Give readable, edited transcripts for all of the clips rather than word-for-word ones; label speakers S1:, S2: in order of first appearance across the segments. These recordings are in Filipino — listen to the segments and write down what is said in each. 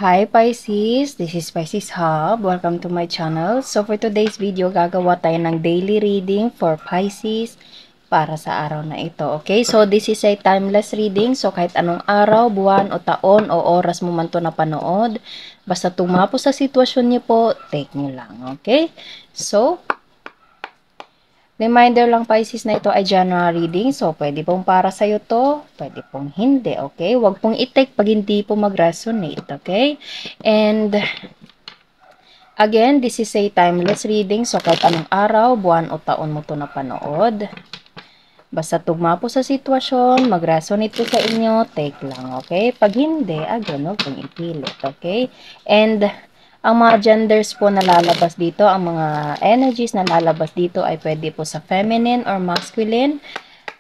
S1: Hi Pisces, this is Pisces Hub. Welcome to my channel. So for today's video, gagawa tayo ng daily reading for Pisces para sa araw na ito. Okay, so this is a timeless reading. So kahit anong araw, buwan o taon o oras mo man to napanood, basta tumapo sa sitwasyon niyo po, take nyo lang. Okay, so reminder lang Pisces na ito ay general reading. So, pwede pong para sa'yo to, pwede pong hindi, okay? Huwag pong i-take pag hindi po mag-resonate, okay? And, again, this is a timeless reading. So, kahit anong araw, buwan o taon mo to napanood, basta tugma po sa sitwasyon, mag-resonate po sa inyo, take lang, okay? Pag hindi, again, huwag pong ipilit, okay? And, ang mga genders po na lalabas dito, ang mga energies na lalabas dito ay pwede po sa feminine or masculine,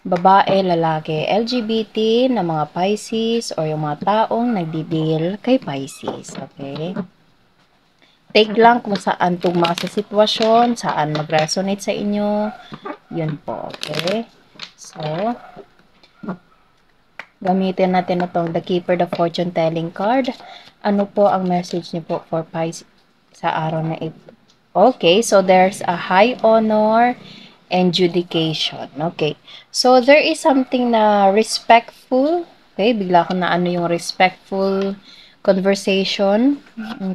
S1: babae, lalaki, LGBT, na mga Pisces, or yung mga taong nagdi-deal kay Pisces. Okay? Take lang kung saan tugma sa sitwasyon, saan mag-resonate sa inyo. Yun po. Okay? So, gamitin natin itong The Keeper, the Fortune Telling card. Ano po ang message niyo po for Pisces sa araw na ito? Okay, so there's a high honor and judication. Okay, so there is something na respectful. Okay, bigla ko na ano yung respectful conversation.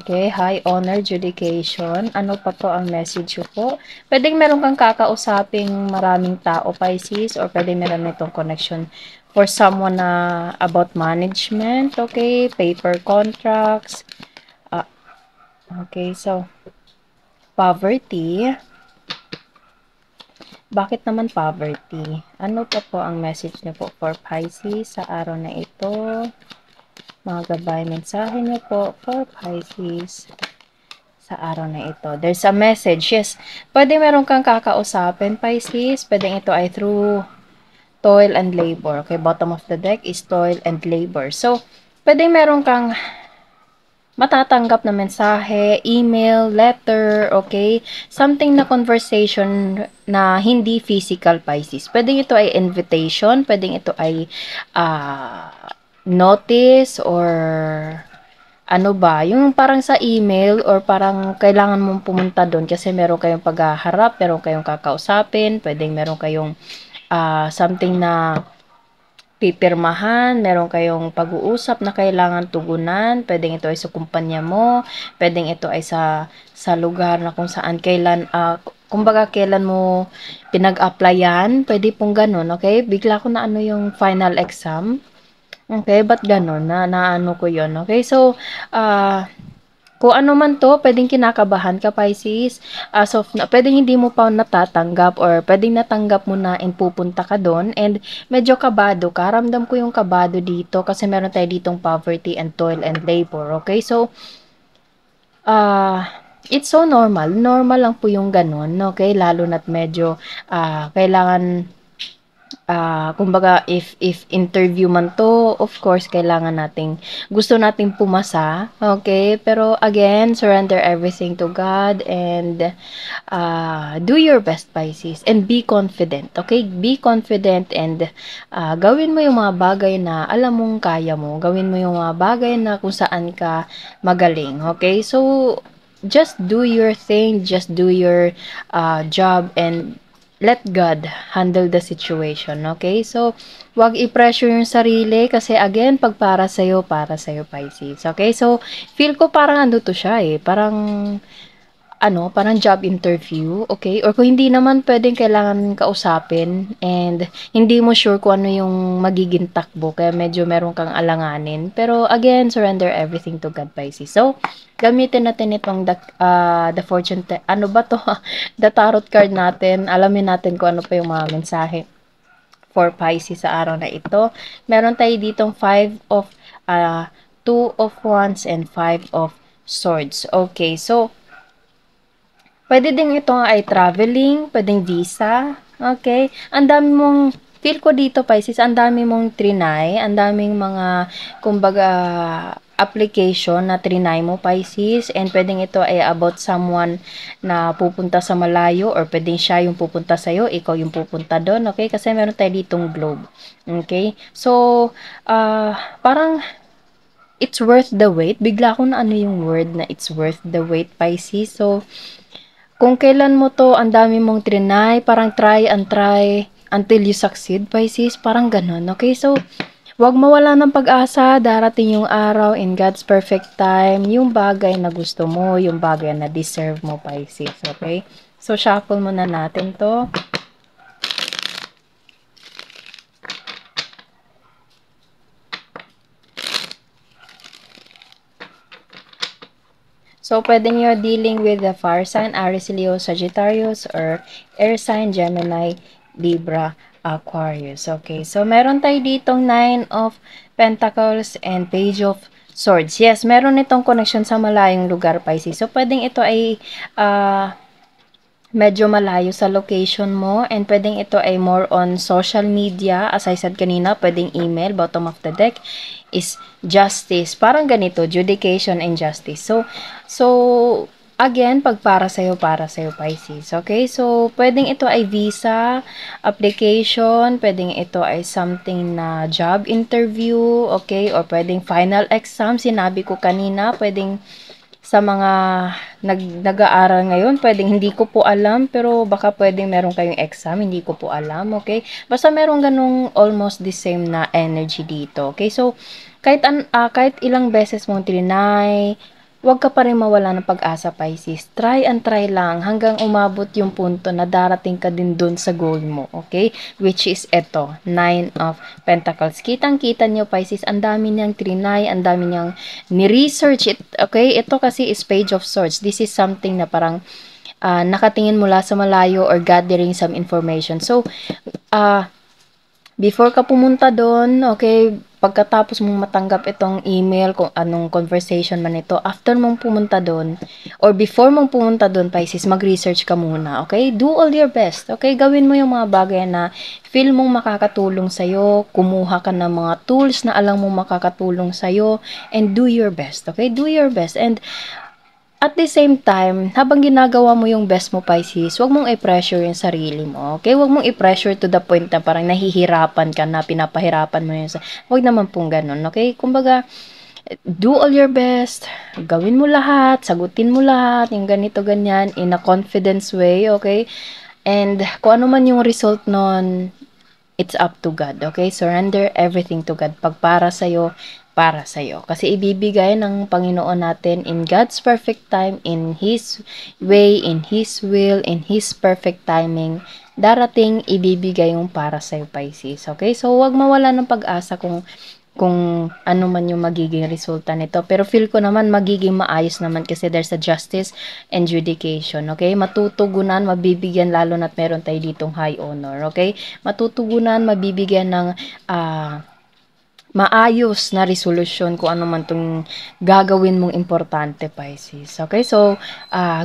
S1: Okay, high honor, judication. Ano pa po ang message po? Pwedeng meron kang kakausaping maraming tao, Pisces, or pwedeng meron itong connection for someone na about management, okay, paper contracts. Okay, so poverty. Bakit naman poverty? Ano pa po ang message niyo po for Pisces sa araw na ito? Mga gabay mensahe niyo po for Pisces sa araw na ito. There's a message. Yes, pwede meron kang kakausapin, Pisces. Pwede ito ay through toil and labor. Okay, bottom of the deck is toil and labor. So, pwede meron kang matatanggap na mensahe, email, letter, okay? Something na conversation na hindi physical, Pisces. Pwedeng ito ay invitation, pwedeng ito ay notice or ano ba, yung parang sa email or parang kailangan mong pumunta doon kasi meron kayong paghaharap, meron kayong kakausapin, pwedeng meron kayong something na pipirmahan, meron kayong pag-uusap na kailangan tugunan, pwedeng ito ay sa kumpanya mo, pwedeng ito ay sa lugar na kung saan kailan, kumbaga kailan mo pinag-applyan, pwede pong ganun, okay? Bigla ko na ano yung final exam, okay? Ba't ganun? Naano ko yun, okay? So, kung ano man to, pwedeng kinakabahan ka, Pisces. As of na, pwedeng hindi mo pa natatanggap or pwedeng natanggap mo na and pupunta ka doon. And medyo kabado ka. Ramdam ko yung kabado dito kasi meron tayo ditong poverty and toil and labor. Okay? So, it's so normal. Normal lang po yung ganun. Okay? Lalo na't medyo kailangan kumbaga if interview man to, of course kailangan nating gusto nating pumasa, okay, pero again surrender everything to God and do your best, Pisces, and be confident, okay, be confident and gawin mo yung mga bagay na alam mong kaya mo, gawin mo yung mga bagay na kung saan ka magaling, okay, so just do your thing, just do your job and let God handle the situation, okay? So, wag i-pressure yung sarili kasi again, pag para sa'yo, Pisces, okay? So, feel ko parang ano to siya eh, parang job interview, okay? Or kung hindi naman pwedeng kailangan kausapin and hindi mo sure kung ano yung magiging takbo, kaya medyo meron kang alanganin. Pero again, surrender everything to God, Pisces. So, gamitin natin itong the fortune, ano ba to? The tarot card natin. Alamin natin kung ano pa yung mga mensahe for Pisces sa araw na ito. Meron tayo ditong 2 of Wands and 5 of Swords. Okay, so, pwede din ito ay traveling, pwedeng visa, okay? Ang dami mong, feel ko dito, Pisces, ang dami mong trinay, ang daming mga, kumbaga, application na trinay mo, Pisces, and pwedeng ito ay about someone na pupunta sa malayo, or pwedeng siya yung pupunta sa'yo, ikaw yung pupunta doon, okay? Kasi meron tayo ditong globe, okay? So, parang, it's worth the wait. Bigla ko na ano yung word na it's worth the wait, Pisces. So, kung kailan mo 'to ang dami mong triny, parang try and try until you succeed, Pisces, parang gano'n, okay? So, 'wag mawala ng pag-asa, darating yung araw in God's perfect time, yung bagay na gusto mo, yung bagay na deserve mo, Pisces, okay? So, shuffle muna natin 'to. So, pwedeng you're dealing with the fire sign, Aries, Leo, Sagittarius, or air sign, Gemini, Libra, Aquarius. Okay, so meron tayo ditong 9 of Pentacles and Page of Swords. Yes, meron itong connection sa malayong lugar, Pisces. So, pwedeng ito ay medyo malayo sa location mo, and pwedeng ito ay more on social media. As I said kanina, pwedeng email. Bottom of the deck is justice. Parang ganito, judication and justice. So again, pag para sa'yo, Pisces. Okay? So, pwedeng ito ay visa, application, pwedeng ito ay something na job interview, okay? Or pwedeng final exam, sinabi ko kanina, pwedeng sa mga nag-aaral ngayon, pwedeng hindi ko po alam, pero baka pwedeng meron kayong exam, hindi ko po alam, okay? Basta meron ganung almost the same na energy dito, okay? So, kahit ilang beses mong trinay, huwag ka pa rin mawala ng pag-asa, Pisces. Try and try lang hanggang umabot yung punto na darating ka din dun sa goal mo, okay? Which is ito, 9 of Pentacles. Kitang-kita nyo, Pisces, ang dami niyang trinay, ang dami niyang ni-research. Okay? Ito kasi is Page of Swords. This is something na parang nakatingin mula sa malayo or gathering some information. So, before ka pumunta doon, okay, pagkatapos mong matanggap itong email, kung anong conversation man ito, after mong pumunta doon, or before mong pumunta doon, Pisces, mag-research ka muna, okay? Do all your best, okay? Gawin mo yung mga bagay na feel mong makakatulong sa'yo, kumuha ka ng mga tools na alam mong makakatulong sa'yo, and do your best, okay? Do your best, and at the same time, habang ginagawa mo yung best mo, Pisces, huwag mong i-pressure yung sarili mo. Okay? Huwag mong i-pressure to the point na parang nahihirapan ka na, pinapahirapan mo yun. Huwag naman pong ganun. Okay? Kumbaga, do all your best. Gawin mo lahat. Sagutin mo lahat. Yung ganito, ganyan. In a confidence way. Okay? And kung ano man yung result nun, it's up to God. Okay? Surrender everything to God. Pag para sa'yo. Kasi ibibigay ng Panginoon natin in God's perfect time, in His way, in His will, in His perfect timing. Darating, ibibigay yung para sa'yo, Pisces. Okay? So, huwag mawala ng pag-asa kung ano man yung magiging resulta nito. Pero feel ko naman magiging maayos naman kasi there's a justice and judication. Okay? Matutugunan, mabibigyan, lalo na't meron tayo ditong high honor. Okay? Matutugunan, mabibigyan ng maayos na resolusyon kung ano man itong gagawin mong importante, Pisces. Okay? So,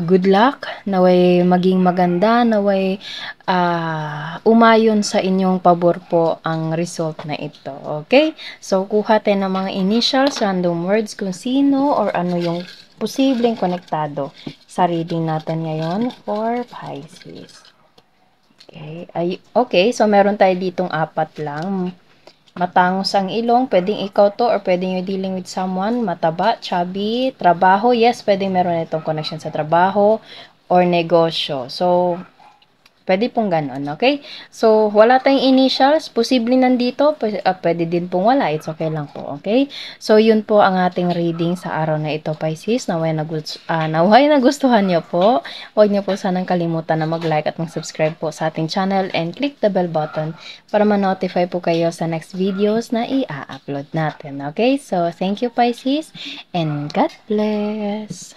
S1: good luck. Naway maging maganda. Naway umayon sa inyong pabor po ang result na ito. Okay? So, kuha tayo ng mga initials, random words kung sino or ano yung posibleng konektado sa reading natin ngayon for Pisces. Okay? Okay, so meron tayo ditong 4 lang. Matangos ang ilong, pwedeng ikaw to or pwedeng you're dealing with someone, mataba, chubby, trabaho, yes, pwedeng meron itong connection sa trabaho or negosyo. So, pwede pong ganon, okay? So, wala tayong initials, posible nandito, pwede din pong wala, it's okay lang po, okay? So, yun po ang ating reading sa araw na ito, Pisces. Naway nagustuhan nyo po. Huwag nyo po sanang kalimutan na mag-like at mag-subscribe po sa ating channel and click the bell button para ma-notify po kayo sa next videos na i-upload natin, okay? So, thank you, Pisces, and God bless!